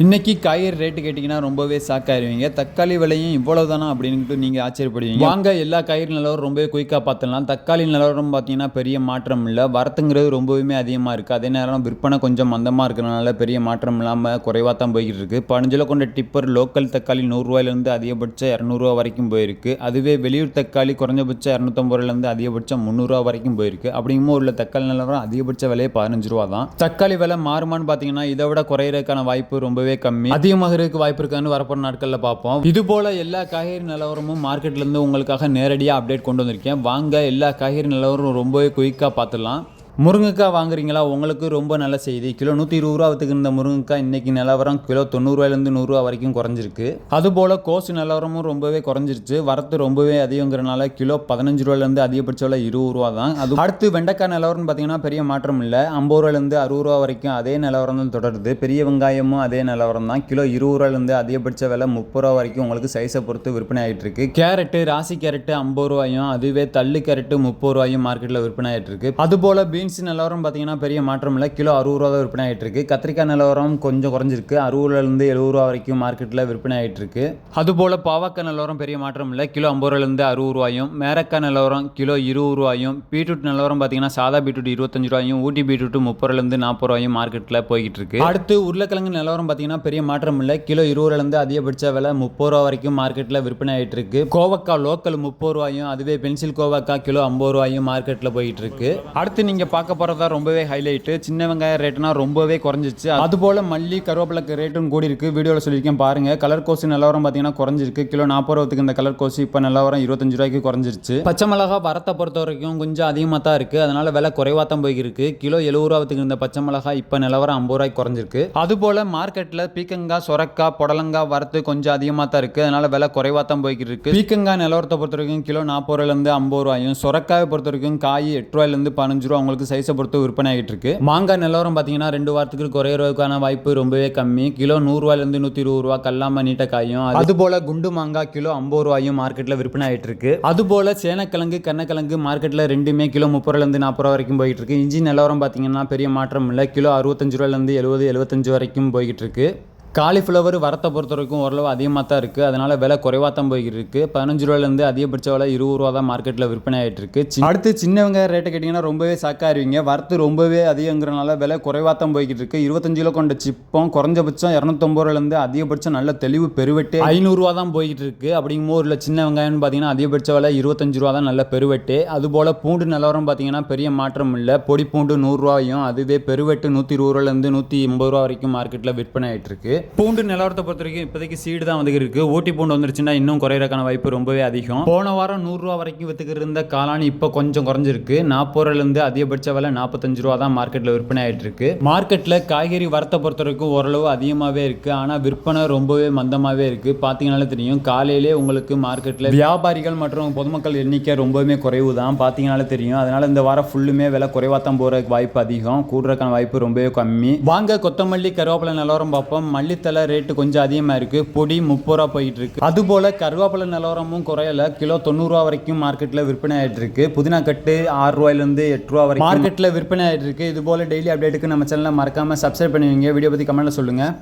இன்னைக்கு காய்கறி ரேட்டு கேட்டிங்கன்னா ரொம்பவே ஷாக் ஆயிருவீங்க. தக்காளி விலையும் இவ்வளவு தானா அப்படின்ட்டு நீங்கள் ஆச்சரியப்படுவீங்க. வாங்க எல்லா காய்கறி நிலவரம் ரொம்பவே குயிக்காக பார்த்துடலாம். தக்காளி நிலவரம் பார்த்தீங்கன்னா பெரிய மாற்றம் இல்லை. வரத்துங்கிறது ரொம்பவுமே அதிகமாக இருக்குது. அதே நேரம் விற்பனை கொஞ்சம் மந்தமாக இருக்கிறனால பெரிய மாற்றம் இல்லாமல் குறைவாக தான் போய்கிட்டு இருக்குது. 15 கிலோ கொண்ட டிப்பர் லோக்கல் தக்காளி 100 ரூபாயிலேருந்து அதிகபட்சம் 200 ரூபா வரைக்கும் போயிருக்கு. அதுவே வெளியூர் தக்காளி குறைஞ்சபட்சம் 250 ரூபாயிலேருந்து அதிகபட்சம் 300 ரூபா வரைக்கும் போயிருக்கு. அப்படிங்கும்போது உள்ள தக்காளி நிலவரம் அதிகபட்ச விலையை 15 ரூபா தான். தக்காளி விலை மாறுமான்னு பார்த்தீங்கன்னா இதை விட குறையிறதுக்கான வாய்ப்பு ரொம்பவே கம்மி. அதிகமாக இருக்க வாய்ப்பு இருக்கான்னு வரப்போற நாட்களில் பார்ப்போம். இது போல எல்லா காய்கறி நிலவரமும் மார்க்கெட்ல இருந்து உங்களுக்காக நேரடியாக அப்டேட் கொண்டு வந்திருக்கேன். வாங்க எல்லா காய்கறி நிலவரம் ரொம்பவே குயிக்காக பார்த்துடலாம். முருங்கைக்காய் வாங்குறீங்களா? உங்களுக்கு ரொம்ப நல்ல செய்தி. கிலோ 120 ரூபா வித்துக்கு இருந்த முருங்கைக்காய் இன்னைக்கு நிலவரம் கிலோ 90 ரூபாயிலேருந்து 100 ரூபா வரைக்கும் குறைஞ்சிருக்கு. அதுபோல் கோசு நிலவரமும் ரொம்பவே குறைஞ்சிருச்சு. வரத்து ரொம்பவே அதிகங்கிறனால கிலோ 15 ரூபாயிலேருந்து அதிகபட்ச விலை 20 ரூபா தான். அது அடுத்து வெண்டைக்காய் நிலவரம்னு பார்த்தீங்கன்னா பெரிய மாற்றம் இல்லை. 50 ரூபாயிலேருந்து 60 ரூபா வரைக்கும் அதே நிலவரம் தான் தொடருது. பெரிய வெங்காயமும் அதே நிலவரம் தான். கிலோ 20 ரூபாயிலேருந்து அதிகபட்ச விலை 30 ரூபா வரைக்கும் உங்களுக்கு சைஸை பொறுத்து விற்பனை ஆகிட்டு இருக்கு. கேரட்டு ராசி கேரட்டு 50 ரூபாயும் அதுவே தள்ளு கேரட்டு 30 ரூபாயும் மார்க்கெட்டில் விற்பனை ஆகிட்டு இருக்கு. அதுபோல் பீன்ஸ் நிலவரம் பார்த்தீங்கன்னா பெரிய மாற்றம் இல்லை. கிலோ 60 ரூபா தான் விற்பனை ஆகிட்டு இருக்கு. கத்திரிக்காய் நிலவரம் கொஞ்சம் குறைஞ்சிருக்கு. 60 ரூபாயிலேருந்து 70 ரூபா வரைக்கும் மார்க்கெட்டில் விற்பனை ஆகிட்டு இருக்கு. அதுபோல் பாவக்காய் நிலவரம் பெரிய மாற்றம் இல்லை. கிலோ 50 ரூபாயிலேருந்து 60 ரூபாயும். மேரக்காய் நிலவரம் கிலோ 20 ரூபாயும். பீட்ரூட் நிலவரம் பார்த்தீங்கன்னா சாதா பீட்ரூட் 25 ரூபாயும் ஊட்டி பீட்ரூட் 30 ரூபாயிலேருந்து 40 ரூபாயும் மார்க்கெட்டில் போய்கிட்டு இருக்கு. அடுத்து உருளைக்கிழங்கு நிலவரம் பார்த்தீங்கன்னா பெரிய மாற்றம் இல்லை. கிலோ 20 ரூபாயிலேருந்து அதிகபட்ச விலை 30 ரூபா வரைக்கும் மார்க்கெட்டில் விற்பனை ஆகிட்டு இருக்கு. கோவக்காய் லோக்கல் 30 ரூபாயும் அதுவே பென்சில் கோவக்காய் கிலோ 50 ரூபாயும் மார்க்கெட்டில் போயிட்டு இருக்கு. அடுத்து நீங்கள் பார்க்க போகிறதா ரொம்பவே ஹைலைட்டு. சின்ன வெங்காய ரேட்டுனா ரொம்பவே குறைஞ்சிச்சு. அதுபோல் மல்லி கருவேப்பிலைக்கு ரேட்டும் கூடி இருக்கு. வீடியோவில் சொல்லியிருக்கேன் பாருங்க. கலர் கோசி நிலவரம் பார்த்தீங்கன்னா குறைஞ்சிருக்கு. கிலோ 40 ரூபாய்க்கு இந்த கலர் கோசி இப்போ நிலவரம் 25 ரூபாய்க்கு குறைஞ்சிருச்சு. பச்சை மிளகா வரத்தை பொறுத்த வரைக்கும் கொஞ்சம் அதிகமாக தான் இருக்குது. அதனால விலை குறைவாக தான் போயிருக்கு. கிலோ 70 ரூபாய்க்கு இந்த பச்சை மிளகா இப்போ நிலவரம் 50 ரூபாய்க்கு குறைஞ்சிருக்கு. அதுபோல் மார்க்கெட்டில் பீக்கங்காய் சொரக்காய் புடலங்காய் வரத்து கொஞ்சம் அதிகமாக தான் இருக்குது. அதனால விலை குறைவாக தான் போய்கிட்டு இருக்கு. பீக்கங்காய் நிலவரத்தை பொறுத்த வரைக்கும் கிலோ 40 ரூபாயிலேருந்து 50 ரூபாயும். சொரக்காயை பொறுத்த வரைக்கும் காய் 8 ரூபாயிலேருந்து 15 ரூபா உங்களுக்கு சைஸை பொறுத்து விற்பனை ஆகிட்டு இருக்கு. மாங்காய் நிலவரம் பார்த்தீங்கன்னா 2 வாரத்துக்கு குறையிறதுக்கான வாய்ப்பு ரொம்பவே கம்மி. கிலோ 100 ரூபாயிலேருந்து 120 ரூபா கல்லாம நீட்ட காயும். அதுபோல குண்டு மாங்காய் கிலோ 50 ரூபாயும் மார்க்கெட்டில் விற்பனை ஆகிட்டு இருக்கு. அதுபோல சேனக்கிழங்கு கண்ணக்கிழங்கு மார்க்கெட்டில் ரெண்டுமே கிலோ 30 ரூபாயிலேருந்து 40 ரூபா வரைக்கும் போயிட்டு இருக்கு. இஞ்சி நிலவரம் பார்த்தீங்கன்னா பெரிய மாற்றம் இல்லை. கிலோ 65 ரூபாயிலேருந்து 70-75 வரைக்கும் போய்கிட்டு இருக்கு. காலிஃப்ளவர் வரத்தை பொறுத்த வரைக்கும் ஓரளவு அதிகமாக தான் இருக்குது. அதனால் விலை குறைவாக தான் போய்கிட்டு இருக்குது. 15 ரூபாயிலேருந்து அதிகபட்ச விலை 20 ரூபா தான் மார்க்கெட்டில் விற்பனை ஆகிட்டு இருக்கு. அடுத்து சின்ன வெங்காய ரேட்டை கேட்டிங்கன்னா ரொம்பவே ஷாக்காயிருவீங்க. வரத்து ரொம்பவே அதிகங்கிறனால விலை குறைவாக தான் போய்கிட்டு இருக்குது. 25 கிலோ கொண்ட சிப்பம் குறைஞ்சபட்சம் 250 ரூபாயிலேருந்து அதிகபட்சம் நல்ல தெளிவு பெருவெட்டு 500 ரூபா தான் போய்கிட்டு இருக்குது. அப்படிங்கும்போது உள்ள சின்ன வெங்காயம்னு பார்த்தீங்கன்னா அதிகபட்ச விலை 25 ரூபா தான் நல்ல பெருவெட்டு. அதுபோல் பூண்டு நிலவரம் பார்த்தீங்கன்னா பெரிய மாற்றம் இல்லை. பொடி பூண்டு 100 ரூபாயும் அதுவே பெருவெட்டு 120 ரூபாயிலேருந்து 180 ரூபா வரைக்கும் மார்க்கெட்டில் விற்பனை ஆகிட்டு இருக்கு. பூண்டு நிலவரத்தை பொறுத்த வரைக்கும் இப்போதைக்கு சீடு தான் வந்து இருக்கு. ஊட்டி பூண்டு வந்துருச்சுன்னா இன்னும் குறையிறக்கான வாய்ப்பு ரொம்பவே அதிகம். போன வாரம் 100 ரூபா வரைக்கும் வித்துக்கிட்டு இருந்த காளானி இப்போ கொஞ்சம் குறைஞ்சிருக்கு. 40 ரூபாயிலேருந்து அதிகபட்ச விலை 45 ரூபா தான் மார்க்கெட்டில் விற்பனை ஆகிட்டு இருக்கு. மார்க்கெட்டில் காய்கறி வரத்தை பொறுத்த வரைக்கும் ஓரளவு அதிகமாகவே இருக்கு. ஆனால் விற்பனை ரொம்பவே மந்தமாகவே இருக்கு. பார்த்தீங்கன்னாலே தெரியும். காலையிலே உங்களுக்கு மார்க்கெட்டில் வியாபாரிகள் மற்றும் பொதுமக்கள் எண்ணிக்கை ரொம்பவே குறைவு தான். பார்த்தீங்கன்னாலே தெரியும். அதனால இந்த வாரம் ஃபுல்லுமே விலை குறைவாக தான் போகிறதுக்கு வாய்ப்பு அதிகம். கூடுறதுக்கான வாய்ப்பு ரொம்பவே கம்மி. வாங்க கொத்தமல்லி கருவேப்பிலை நிலவரம் பார்ப்போம். மல்லித்தலை ரேட்டு கொஞ்சம் அதிகமாக இருக்குது. பொடி 30 ரூபா போயிட்டு இருக்கு. அதுபோல் கருவேப்பிலை நிலவரமும் குறையல. கிலோ 90 ரூபா வரைக்கும் மார்க்கெட்டில் விற்பனை ஆகிட்டு இருக்கு. புதினா கட்டு 6 ரூபாயிலேருந்து 8 ரூபா வரைக்கும் மார்க்கெட்டில் விற்பனை ஆகிட்டு இருக்கு. இது போல் டெய்லி அப்டேட்டுக்கு நம்ம சேனலை மறக்காமல் சப்ஸ்கிரைப் பண்ணுவீங்க. வீடியோ பற்றி கமெண்ட்டில் சொல்லுங்கள்.